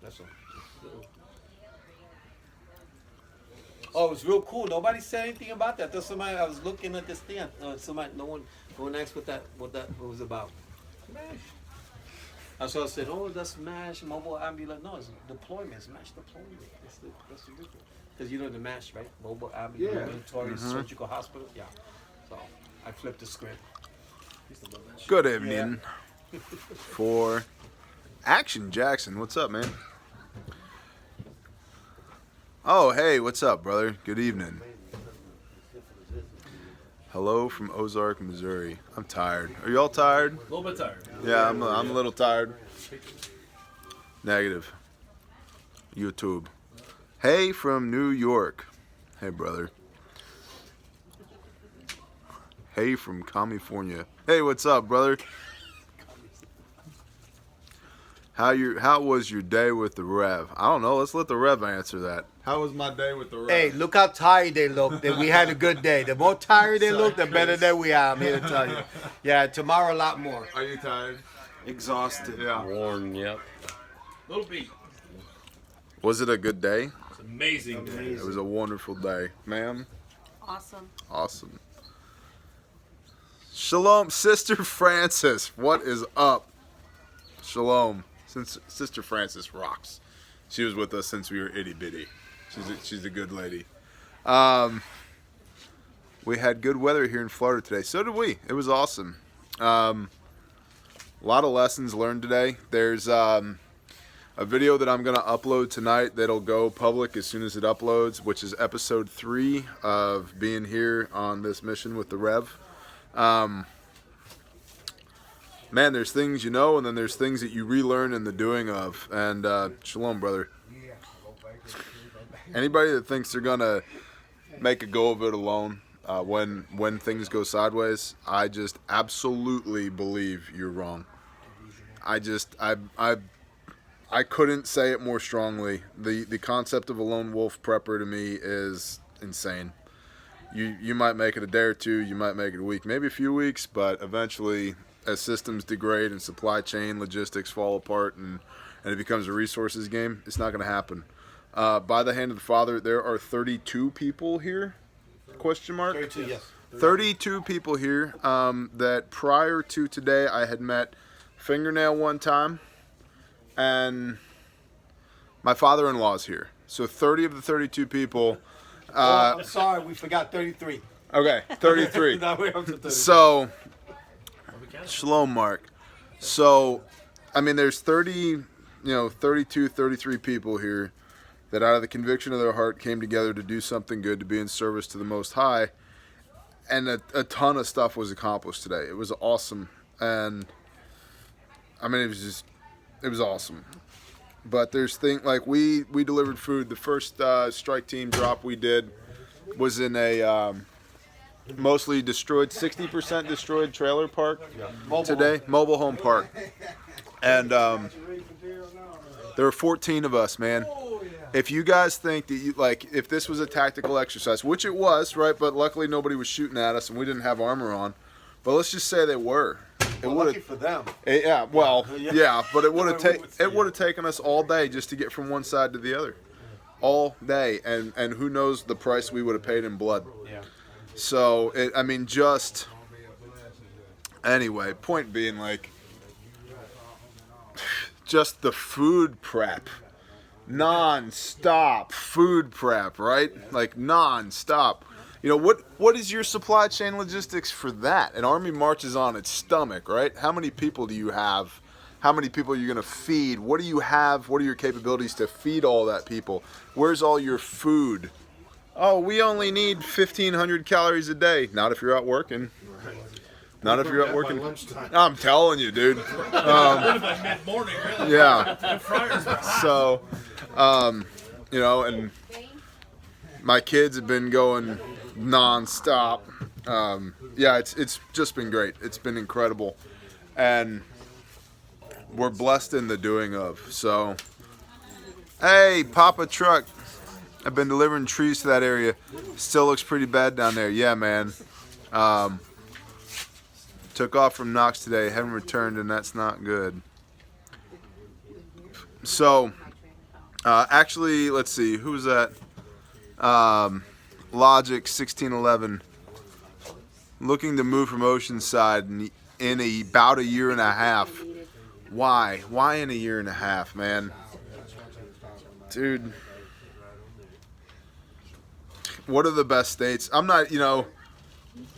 That's all. Oh, it was real cool. Nobody said anything about that. There's somebody. I was looking at this thing. Somebody. No one asked what that was about. Smash. That's what I said. Oh, that's Smash mobile ambulance. No, it's deployment. Smash deployment. That's the difference. Because you know the MASH, right? Mobile ambulance, military, surgical hospital. Yeah. So I flipped the script. Good evening. For Action Jackson, what's up, man? Oh, hey, what's up, brother? Good evening. Hello from Ozark, Missouri. I'm tired. Are you all tired? A little bit tired. Yeah, I'm a little tired. Negative. YouTube. Hey from New York. Hey, brother. Hey from California. Hey, what's up, brother? How was your day with the Rev? I don't know. Let's let the Rev answer that. How was my day with the Rev? Hey, look how tired they look. We had a good day. The more tired they look, the better that we are. I'm here to tell you. Yeah, tomorrow a lot more. Are you tired? Exhausted. Yeah. Worn, yep. Little beat. Was it a good day? It's amazing. It was a wonderful day, ma'am. Awesome. Awesome. Shalom, Sister Francis. What is up? Shalom. Since Sister Francis rocks. She was with us since we were itty bitty. She's a good lady. We had good weather here in Florida today. So did we. It was awesome. A lot of lessons learned today. There's a video that I'm going to upload tonight that'll go public as soon as it uploads, which is episode 3 of being here on this mission with the Rev. Man, there's things you know, and then there's things that you relearn in the doing of. And shalom, brother. Anybody that thinks they're gonna make a go of it alone when things go sideways, I just absolutely believe you're wrong. I couldn't say it more strongly. The concept of a lone wolf prepper to me is insane. You might make it a day or two, you might make it a week, maybe a few weeks, but eventually, as systems degrade and supply chain logistics fall apart and it becomes a resources game, it's not going to happen. By the hand of the Father, there are 32 people here? Question mark? 32, yes. 32 people here that prior to today I had met Fingernail one time, and my father-in-law's here. So 30 of the 32 people. I'm sorry, we forgot 33. Okay, 33. Now we're up to 33. So, shalom, Mark. So, I mean, there's 32, 33 people here that out of the conviction of their heart came together to do something good, to be in service to the Most High. And a ton of stuff was accomplished today. It was awesome. And, I mean, it was awesome. But there's things like we delivered food. The first strike team drop we did was in a mostly destroyed, 60% destroyed trailer park today, mobile home park. And there were 14 of us, man. If you guys think that if this was a tactical exercise, which it was, right? But luckily nobody was shooting at us and we didn't have armor on. But let's just say they were. It would lucky for them. Yeah, well, yeah, but it would have taken us all day just to get from one side to the other, all day, and who knows the price we would have paid in blood. Yeah. So anyway, point being, just the food prep, non-stop food prep, right? Like non-stop. You know, what is your supply chain logistics for that? An army marches on its stomach, right? How many people do you have? How many people are you going to feed? What do you have? What are your capabilities to feed all that people? Where's all your food? Oh, we only need 1,500 calories a day. Not if you're out working. Not if you're out working. I'm telling you, dude. Mid-morning, really. Yeah. So, and my kids have been going non-stop. It's just been great. It's been incredible, and we're blessed in the doing of. So, hey, Papa Truck, I've been delivering trees to that area. Still looks pretty bad down there. Yeah, man. Took off from Knox today, haven't returned, and that's not good. So, Actually, let's see. Who was that? Logic 1611. Looking to move from Oceanside in about a year and a half. Why? Why in a year and a half, man? Dude. What are the best states? I'm not,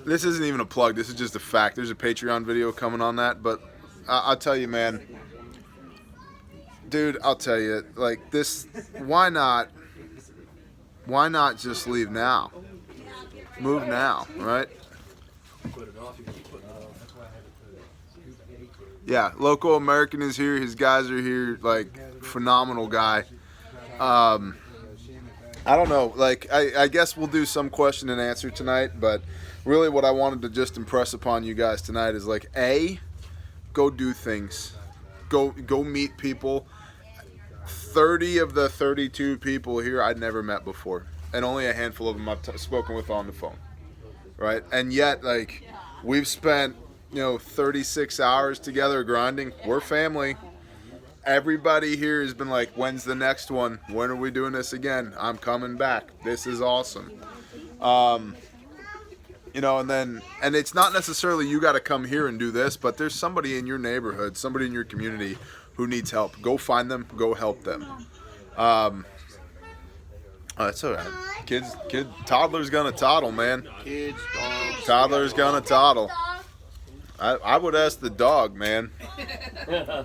this isn't even a plug. This is just a fact. There's a Patreon video coming on that. But I'll tell you, man. Dude, I'll tell you. Like, this, why not just leave now? Move now, right? Yeah, local American is here. His guys are here. Like, phenomenal guy. I don't know. Like, I guess we'll do some question and answer tonight. But really what I wanted to just impress upon you guys tonight is, like, A, go do things. Go meet people. 30 of the 32 people here I'd never met before. And only a handful of them I've spoken with on the phone. Right? And yet, like, we've spent, 36 hours together grinding. We're family. Everybody here has been like, when's the next one? When are we doing this again? I'm coming back. This is awesome. And it's not necessarily you got to come here and do this, but there's somebody in your neighborhood, somebody in your community who needs help. Go find them. Go help them. That's all right. Toddler's gonna toddle, man. Kids, dogs. Toddler's gonna toddle. I would ask the dog, man. Yeah,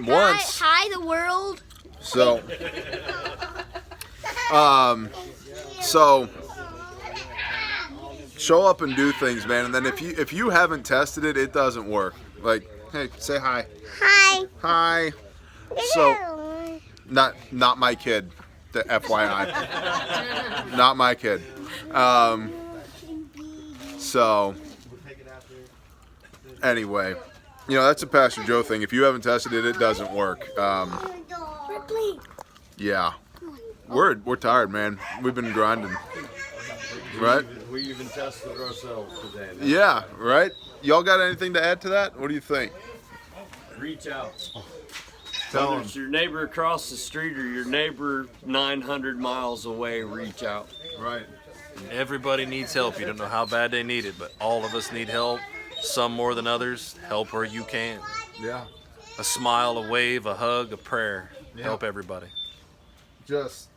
once. Hi, the world. So, show up and do things, man. And then if you haven't tested it, it doesn't work. Like, hey, say hi. Hi. Hi. So, not my kid. The FYI, not my kid. So, anyway, that's a Pastor Joe thing. If you haven't tested it, it doesn't work. Yeah, we're tired, man. We've been grinding, right? We even tested ourselves today. Yeah, right. Y'all got anything to add to that? What do you think? Reach out. Tell Whether it's your neighbor across the street or your neighbor 900 miles away, reach out. Right. Everybody needs help. You don't know how bad they need it, but all of us need help. Some more than others. Help where you can. Yeah. A smile, a wave, a hug, a prayer. Help everybody. Just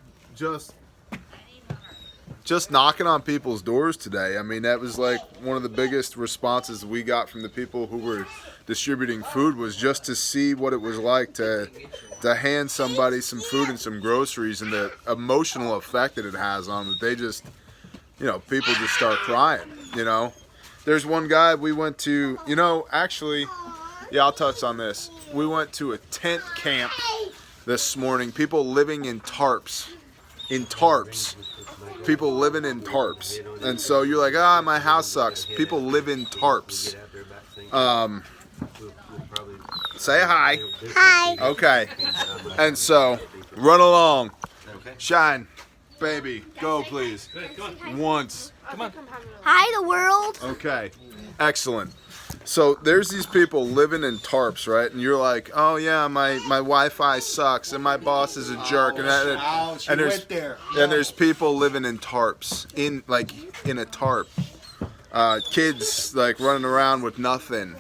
knocking on people's doors today. I mean, that was like one of the biggest responses we got from the people who were distributing food, was just to see what it was like to hand somebody some food and some groceries, and the emotional effect that it has on them. That they just, people just start crying. There's one guy we went to, actually, yeah, I'll touch on this. We went to a tent camp this morning. People living in tarps. People living in tarps. And so you're like, my house sucks. People live in tarps. Say hi. Hi. Okay. And so, run along. Shine. Baby, go please. Once. Hi, the world. Okay. Excellent. So there's these people living in tarps, right? And you're like, oh yeah, my Wi-Fi sucks, and my boss is a jerk, and there's people living in tarps, in a tarp. Kids like running around with nothing,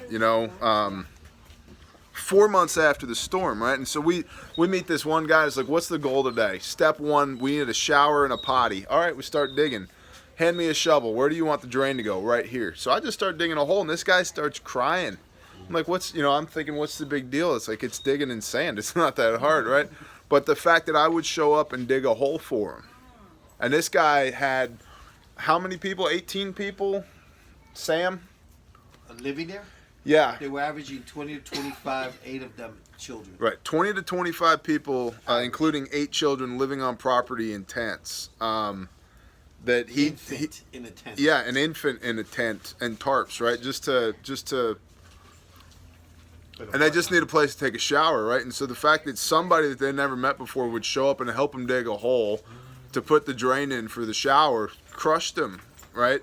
4 months after the storm, right? And so we meet this one guy who's like, what's the goal today? Step one, we need a shower and a potty. All right, we start digging. Hand me a shovel. Where do you want the drain to go? Right here. So I just start digging a hole, and this guy starts crying. I'm like, I'm thinking, what's the big deal? It's like, it's digging in sand. It's not that hard, right? But the fact that I would show up and dig a hole for him. And this guy had, how many people? 18 people? Sam? Living there? Yeah. They were averaging 20 to 25, 8 of them children. Right. 20 to 25 people, including 8 children living on property in tents. That infant in a tent. Yeah, an infant in a tent and tarps, right? Just to, and they just need a place to take a shower, right? And so the fact that somebody that they never met before would show up and help them dig a hole to put the drain in for the shower crushed them, right?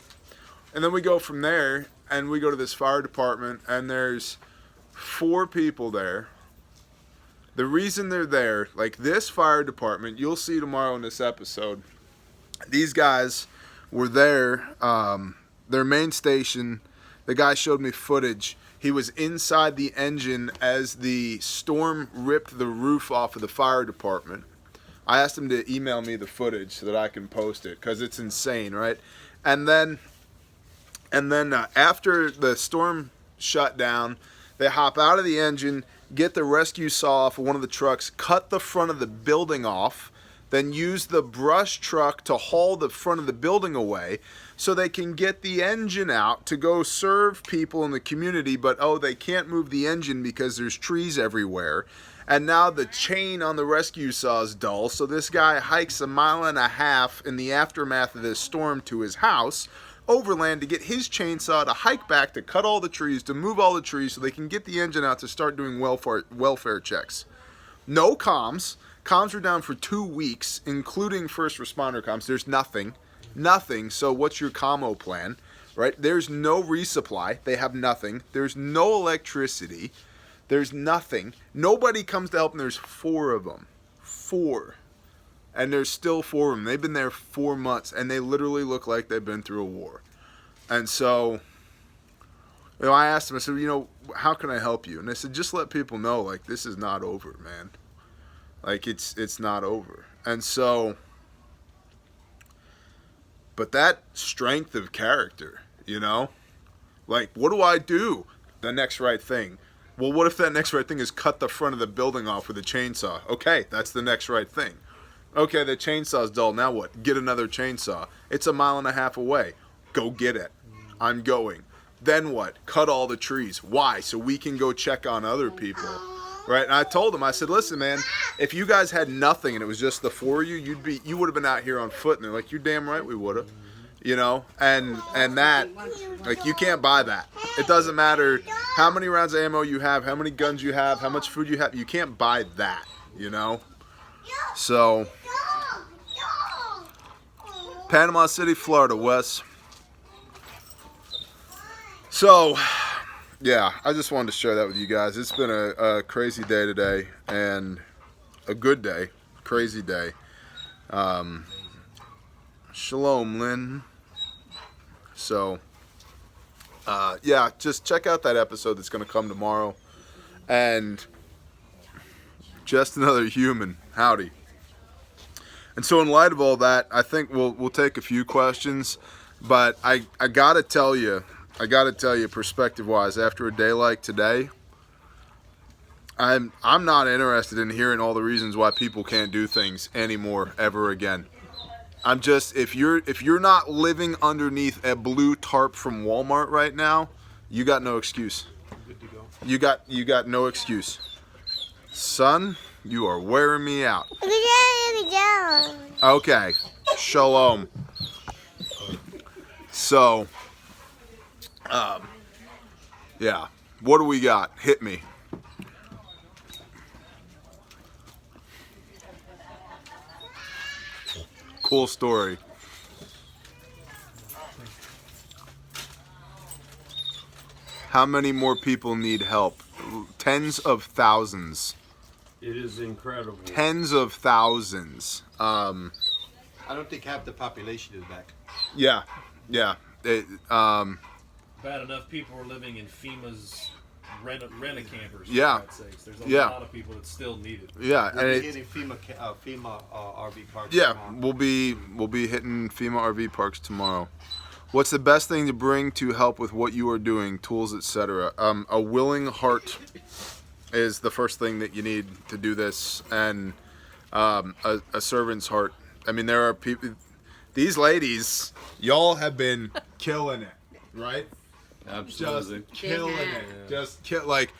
And then we go from there and we go to this fire department, and there's 4 people there The reason they're there, like this fire department, you'll see tomorrow in this episode, these guys were there, their main station, the guy showed me footage. He was inside the engine as the storm ripped the roof off of the fire department. I asked him to email me the footage so that I can post it, because it's insane, right? And then after the storm shut down, they hop out of the engine, get the rescue saw off of one of the trucks, cut the front of the building off, then use the brush truck to haul the front of the building away so they can get the engine out to go serve people in the community, but they can't move the engine because there's trees everywhere. And now the chain on the rescue saw is dull, so this guy hikes 1.5 miles in the aftermath of this storm to his house, overland, to get his chainsaw to hike back to cut all the trees, to move all the trees so they can get the engine out to start doing welfare checks. No comms. Comms were down for 2 weeks, including first responder comms. There's nothing. So what's your commo plan, right? There's no resupply. They have nothing. There's no electricity. There's nothing. Nobody comes to help, and there's 4 of them. 4. And there's still 4 of them. They've been there 4 months, and they literally look like they've been through a war. And so, I asked them, I said, how can I help you? And they said, just let people know, like, this is not over, man. Like, it's not over. And so, but that strength of character, like, what do I do? The next right thing. Well, what if that next right thing is cut the front of the building off with a chainsaw? Okay, that's the next right thing. Okay, the chainsaw's dull. Now what? Get another chainsaw. It's 1.5 miles away. Go get it. I'm going. Then what? Cut all the trees. Why? So we can go check on other people. Right? And I told him, I said, listen, man, if you guys had nothing and it was just the 4 of you, you would have been out here on foot. And they're like, you're damn right we would have. And that, like, you can't buy that. It doesn't matter how many rounds of ammo you have, how many guns you have, how much food you have. You can't buy that, So, Panama City, Florida, Wes. So, yeah, I just wanted to share that with you guys. It's been a crazy day today, and a good day, crazy day. Shalom, Lynn. So, yeah, just check out that episode that's going to come tomorrow. And just another human. Howdy. And so in light of all that, I think we'll take a few questions. But I got to tell you, perspective-wise, after a day like today, I'm not interested in hearing all the reasons why people can't do things anymore ever again. I'm just, if you're not living underneath a blue tarp from Walmart right now, you got no excuse. Good to go. You got no excuse. Son, you are wearing me out. Okay. Shalom. So, yeah. What do we got? Hit me. Cool story. How many more people need help? Tens of thousands. It is incredible. Tens of thousands. I don't think half the population is back. Yeah. Bad enough people are living in FEMA's rent-a-campers. For Yeah. God's sakes. There's a Yeah. lot of people that still need it. Yeah, We'll and be hitting FEMA RV parks. yeah, tomorrow. we'll be hitting FEMA RV parks tomorrow. What's the best thing to bring to help with what you are doing, tools, etc.? A willing heart is the first thing that you need to do this, and a servant's heart. I mean, there are people. These ladies, y'all have been killing it, right? Absolutely. Just killing it. Just like,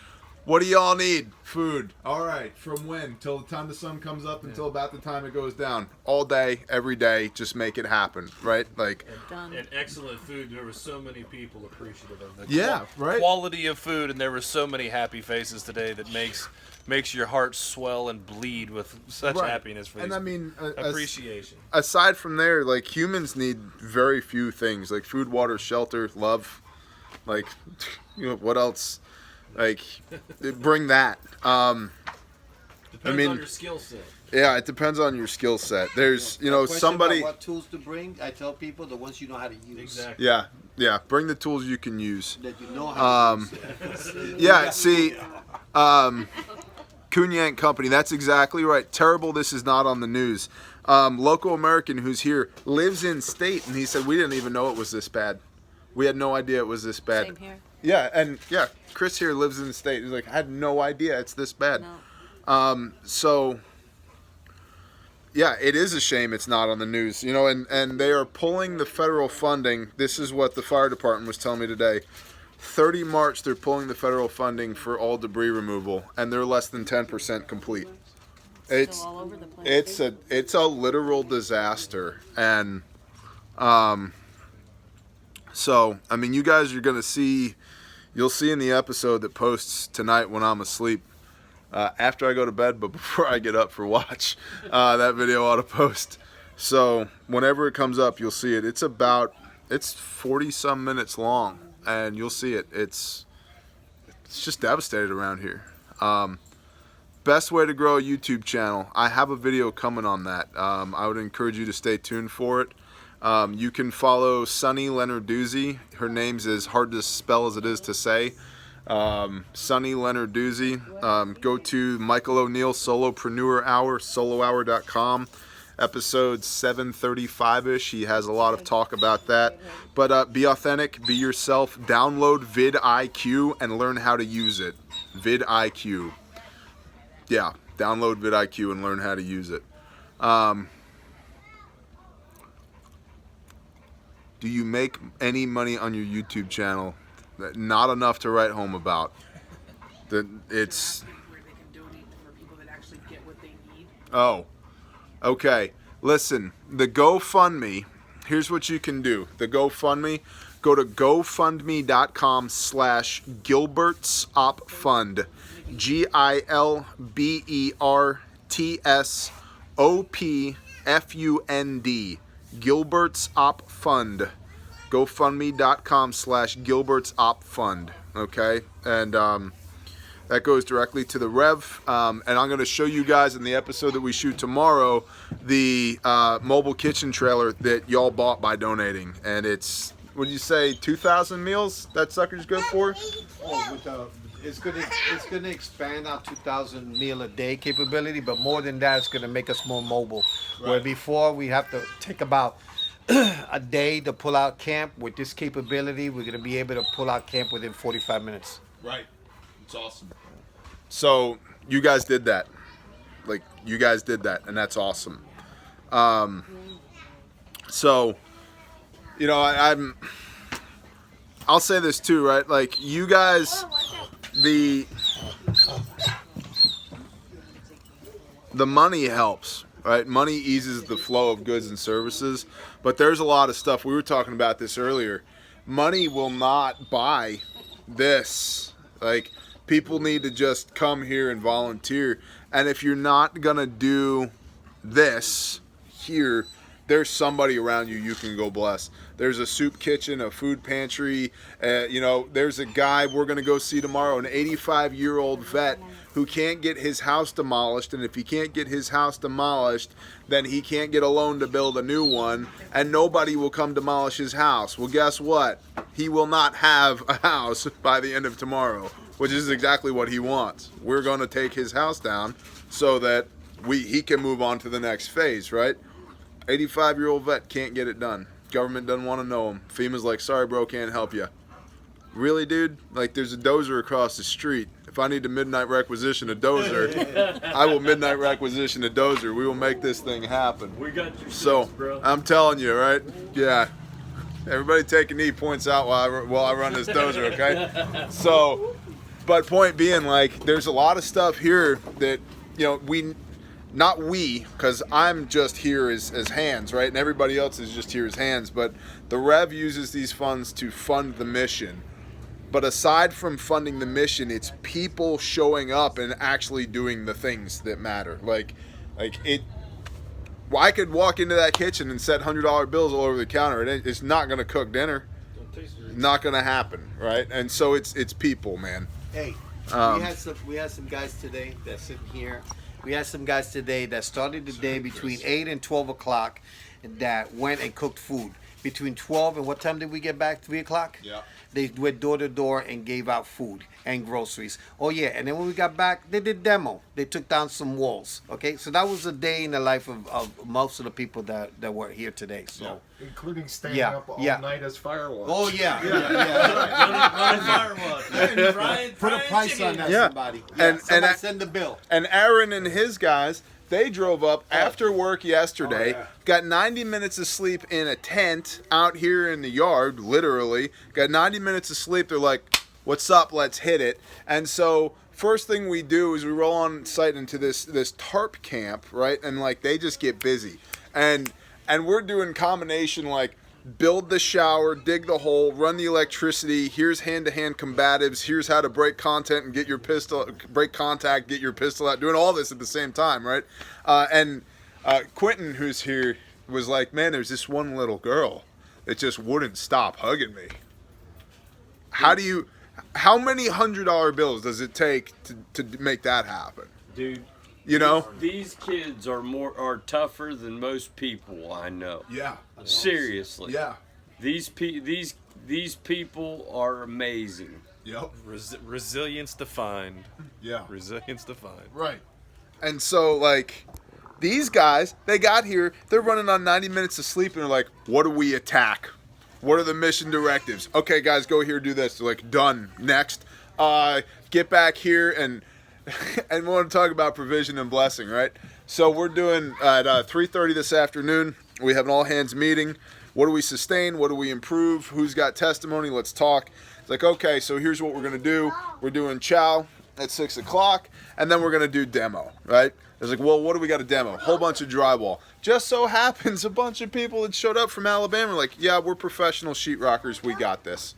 what do y'all need? Food. All right. From when? Till the time the sun comes up until about the time it goes down. All day, every day. Just make it happen, right? Like, And excellent food. There were so many people appreciative of that. yeah, right. Quality of food, and there were so many happy faces today that makes your heart swell and bleed with such Right. happiness for And these I mean, appreciation. aside from there, like, humans need very few things, like food, water, shelter, love. Like, what else? Like, bring that. Depends mean, on your skill set. Yeah, it depends on your skill set. There's, you know, Question somebody. about what tools to bring? I tell people the ones you know how to use. Exactly. Yeah. Bring the tools you can use. That you know how to use. Yeah. See, Kunyank Company. That's exactly right. Terrible. This is not on the news. Local American who's here lives in state, and he said we didn't even know it was this bad. We had no idea it was this bad. Same here. Yeah, and yeah, Chris here lives in the state. He's like, I had no idea it's this bad. No. So, yeah, it is a shame it's not on the news, you know, and they are pulling the federal funding. This is what the fire department was telling me today. 30 March, they're pulling the federal funding for all debris removal, and they're less than 10% complete. It's Still all over the place. it's a literal disaster, and so I mean, you guys are gonna see, you'll see in the episode that posts tonight when I'm asleep. After I go to bed, but before I get up for watch, that video ought to post. So whenever it comes up, you'll see it. It's 40 some minutes long, and you'll see it. It's just devastated around here. Best way to grow a YouTube channel. I have a video coming on that. I would encourage you to stay tuned for it. You can follow Sunny Lenarduzzi. Her name's as hard to spell as it is to say. Sunny Lenarduzzi. Go to Michael O'Neill Solopreneur Hour, solohour.com. Episode 735-ish. He has a lot of talk about that. But be authentic, be yourself. Download vidIQ and learn how to use it. vidIQ. Yeah, download vidIQ and learn how to use it. Do you make any money on your YouTube channel? Not enough to write home about. It's. Where they can donate for people that actually get what they need. Oh, okay. Listen, the GoFundMe. Here's what you can do. The GoFundMe. Go to GoFundMe.com/GilbertsOpFund. GilbertsOpFund. Gilbert's Op Fund. GoFundMe.com/Gilbert's Op Fund. Okay, and that goes directly to the Rev. And I'm going to show you guys in the episode that we shoot tomorrow the mobile kitchen trailer that y'all bought by donating, and it's, what did you say, 2,000 meals that sucker's good for? Oh, it's gonna expand our 2,000 meal a day capability, but more than that, it's gonna make us more mobile. Right. Where before we have to take about a day to pull out camp, with this capability, we're gonna be able to pull out camp within 45 minutes. Right. It's awesome. So you guys did that. Like, you guys did that, and that's awesome. So, you know, I'll say this too, right? Like, you guys, the money helps, right? Money eases the flow of goods and services, but there's a lot of stuff. We were talking about this earlier. Money will not buy this. Like, people need to just come here and volunteer. And if you're not gonna do this here, there's somebody around you can go bless. There's a soup kitchen, a food pantry. You know, there's a guy we're going to go see tomorrow, an 85-year-old vet who can't get his house demolished. And if he can't get his house demolished, then he can't get a loan to build a new one. And nobody will come demolish his house. Well, guess what? He will not have a house by the end of tomorrow, which is exactly what he wants. We're going to take his house down so that he can move on to the next phase, right? 85-year-old vet can't get it done. Government doesn't want to know him. FEMA's like, sorry, bro, can't help you. Really, dude? Like, there's a dozer across the street. If I need to midnight requisition a dozer, I will midnight requisition a dozer. We will make this thing happen. We got you. So, bro. I'm telling you, right? Yeah. Everybody take a knee, points out while I run this dozer, okay? So, but point being, like, there's a lot of stuff here that, you know, because I'm just here as hands, right? And everybody else is just here as hands. But the Rev uses these funds to fund the mission. But aside from funding the mission, it's people showing up and actually doing the things that matter. Like it. Well, I could walk into that kitchen and set $100 bills all over the counter. It's not going to cook dinner. Not going to happen, right? And so it's people, man. Hey, we had some guys today that sitting here, We had some guys today that started the day between 8 and 12 o'clock that went and cooked food. Between 12 and what time did we get back? 3 o'clock? Yeah. They went door to door and gave out food and groceries. Oh, yeah. And then when we got back, they did demo. They took down some walls. Okay. So that was a day in the life of most of the people that were here today. So. Including staying Yeah, up all yeah. night as firewatch. Oh, yeah. Put a price on that, Yeah. somebody. And- Somebody and I- send the bill. And Aaron and his guys, they drove up after work yesterday, got 90 minutes of sleep in a tent out here in the yard, literally. Got 90 minutes of sleep. They're like, what's up? Let's hit it. And so first thing we do is we roll on site into this tarp camp, right? And like they just get busy. And we're doing combination like build the shower, dig the hole, run the electricity. Here's hand-to-hand combatives. Here's how to break contact, get your pistol out. Doing all this at the same time, right? And Quentin, who's here, was like, "Man, there's this one little girl that just wouldn't stop hugging me." How many $100 bills does it take to make that happen? Dude, You know? these kids are tougher than most people I know. Yeah. Seriously. Yeah. These people are amazing. Yep. Resilience defined. Yeah. Resilience defined. Right. And so, like, these guys, they got here, they're running on 90 minutes of sleep, and they're like, what do we attack? What are the mission directives? Okay, guys, go here, do this. They're like, done. Next. Get back here, and we want to talk about provision and blessing, right? So we're doing, at 3:30 this afternoon, we have an all-hands meeting. What do we sustain? What do we improve? Who's got testimony? Let's talk. It's like, okay, so here's what we're going to do. We're doing chow at 6 o'clock, and then we're going to do demo, right? It's like, well, what do we got to demo? A whole bunch of drywall. Just so happens a bunch of people that showed up from Alabama are like, yeah, we're professional sheetrockers. We got this.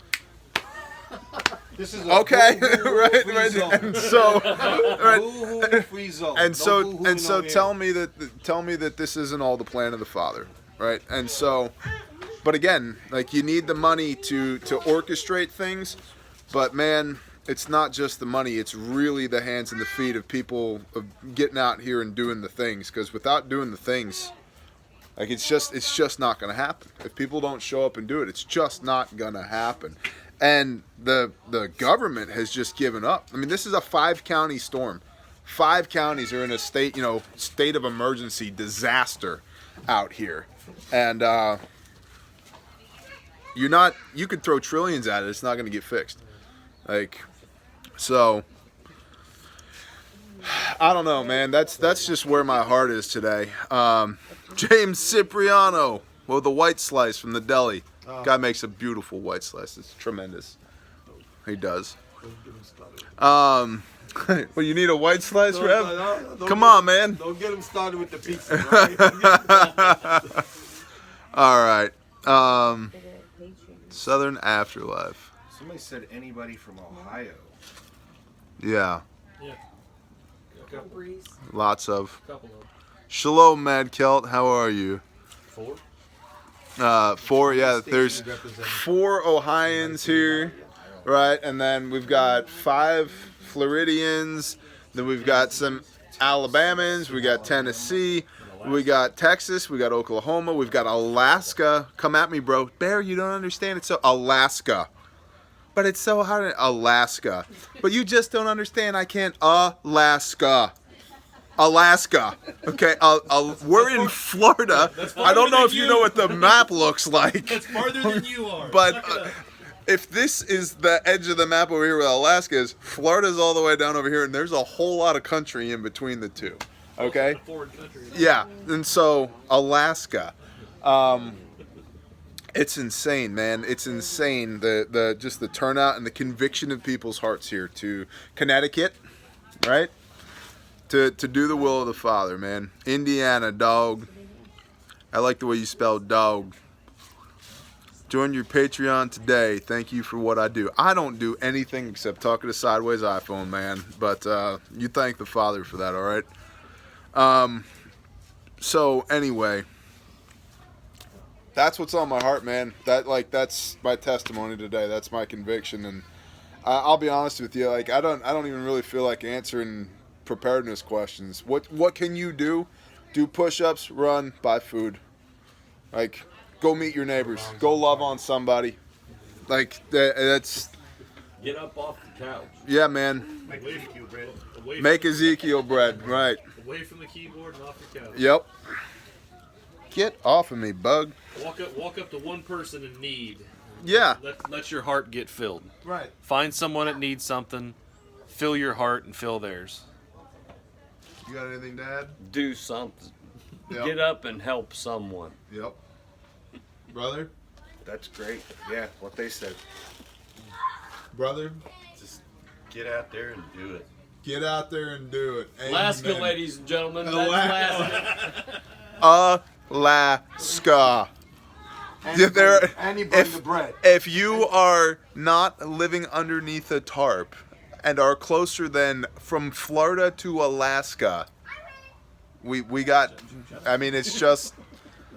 This is Okay, right, free right. zone. And so, right. Boo-hoo free zone. And so, No boo-hoo, and so, no tell me that this isn't all the plan of the Father, right? And so, but again, like you need the money to orchestrate things, but man, it's not just the money; it's really the hands and the feet of people of getting out here and doing the things. Because without doing the things, like it's just not going to happen. If people don't show up and do it, it's just not going to happen. And the government has just given up. I mean, this is a 5-county storm. 5 counties are in a state of emergency disaster out here. And you could throw trillions at it, it's not going to get fixed. Like, so I don't know, man. That's just where my heart is today. James Cipriano with the white slice from the deli. Guy makes a beautiful white slice. It's tremendous. He does. Well, you need a white slice, Rev? Come on, man. Don't get him started with the pizza. Right? All right. Southern Afterlife. Somebody said anybody from Ohio. Yeah. Breeze. Lots of. Shalom, Mad Kelt. How are you? 4. Yeah, there's 4 Ohioans here, right? And then we've got 5 Floridians. Then we've got some Alabamans. We got Tennessee. We got Texas. We got Oklahoma. We've got Alaska. Come at me, bro. Bear, you don't understand. It's so Alaska. But it's so hard. Alaska. But you just don't understand. I can't. Alaska. Okay, we're in Florida. I don't know if you know what the map looks like. That's farther than you are. But if this is the edge of the map over here where Alaska is, Florida's all the way down over here, and there's a whole lot of country in between the two. Okay? Yeah, and so Alaska. It's insane, man. It's insane the just the turnout and the conviction of people's hearts here to Connecticut, right? To do the will of the Father, man. Indiana, dog. I like the way you spell dog. Join your Patreon today. Thank you for what I do. I don't do anything except talking to Sideways iPhone, man. But you thank the Father for that, all right? So anyway, that's what's on my heart, man. That's my testimony today. That's my conviction, and I'll be honest with you. Like I don't even really feel like answering preparedness questions. What can you do? Do push-ups, run, buy food. Like, go meet your neighbors. Go love on somebody. Like, that's... Get up off the couch. Yeah, man. Make Ezekiel bread, right. Away from the keyboard and off the couch. Yep. Get off of me, bug. Walk up to one person in need. Yeah. Let your heart get filled. Right. Find someone that needs something. Fill your heart and fill theirs. You got anything, Dad? Do something. Yep. Get up and help someone. Yep. Brother? That's great. Yeah, what they said. Brother? Just get out there and do it. Get out there and do it. Alaska, Amen. ladies and gentlemen. That's Alaska. And he bring the bread. If you are not living underneath a tarp and are closer than from Florida to Alaska, we got, I mean, it's just,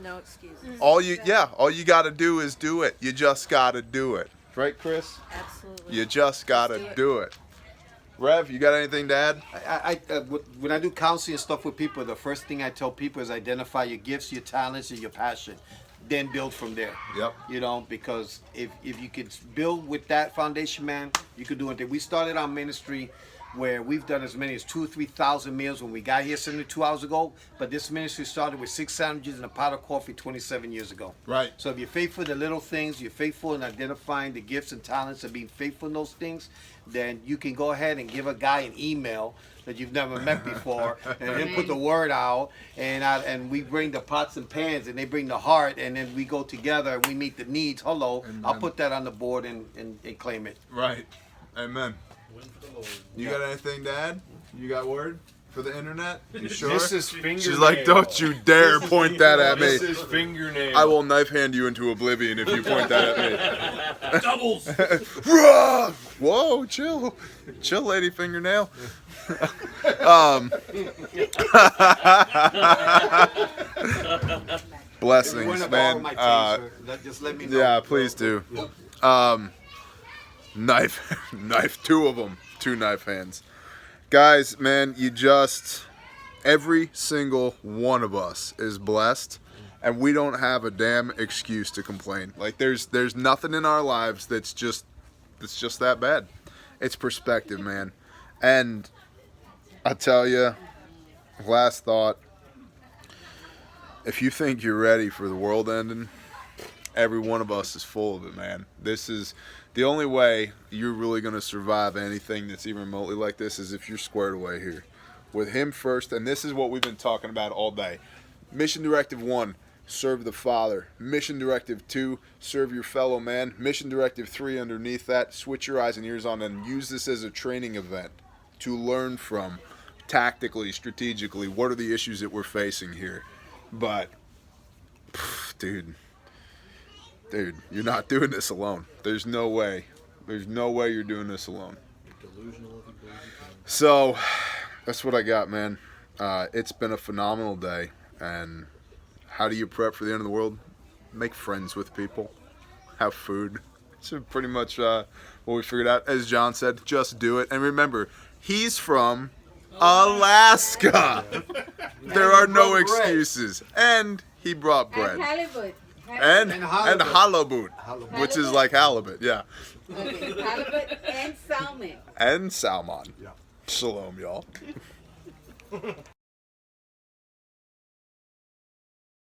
No excuses. all you got to do is do it. You just got to do it. Right, Chris? Absolutely. You just got to do it. Rev, you got anything to add? When I do counseling and stuff with people, the first thing I tell people is identify your gifts, your talents, and your passion. Then build from there. Yep. You know, because if you could build with that foundation, man, you could do anything. We started our ministry where we've done as many as 2,000 or 3,000 meals when we got here 72 hours ago. But this ministry started with 6 sandwiches and a pot of coffee 27 years ago. Right. So if you're faithful in the little things, you're faithful in identifying the gifts and talents and being faithful in those things, then you can go ahead and give a guy an email that you've never met before, and then put the word out, and we bring the pots and pans, and they bring the heart, and then we go together and we meet the needs. Hello, I'll put that on the board and claim it. Right. Amen. You got anything to add? You got word for the internet? You sure? This is fingernail. She's like, don't you dare point that at me. This is fingernail. I will knife hand you into oblivion if you point that at me. Doubles. Rah! Whoa, chill. Chill, lady fingernail. Blessings, man. Just let me know. Yeah, please do. Knife, 2 of them. 2 knife hands. Guys, man, every single one of us is blessed, and we don't have a damn excuse to complain. Like, there's nothing in our lives that's just that bad. It's perspective, man. And I tell you, last thought, if you think you're ready for the world ending, every one of us is full of it, man. This is the only way you're really going to survive anything that's even remotely like this is if you're squared away here with him first. And this is what we've been talking about all day. Mission Directive 1, serve the Father. Mission Directive 2, serve your fellow man. Mission Directive 3 underneath that, switch your eyes and ears on and use this as a training event to learn from tactically, strategically, what are the issues that we're facing here. But, dude, you're not doing this alone. There's no way. There's no way you're doing this alone. So, that's what I got, man. It's been a phenomenal day. And how do you prep for the end of the world? Make friends with people. Have food. It's pretty much what we figured out. As John said, just do it. And remember, he's from Alaska. There are no excuses. And he brought bread. Halibut. And halibut, which is like halibut, yeah. Okay, halibut and salmon. And salmon. Yeah. Shalom, y'all.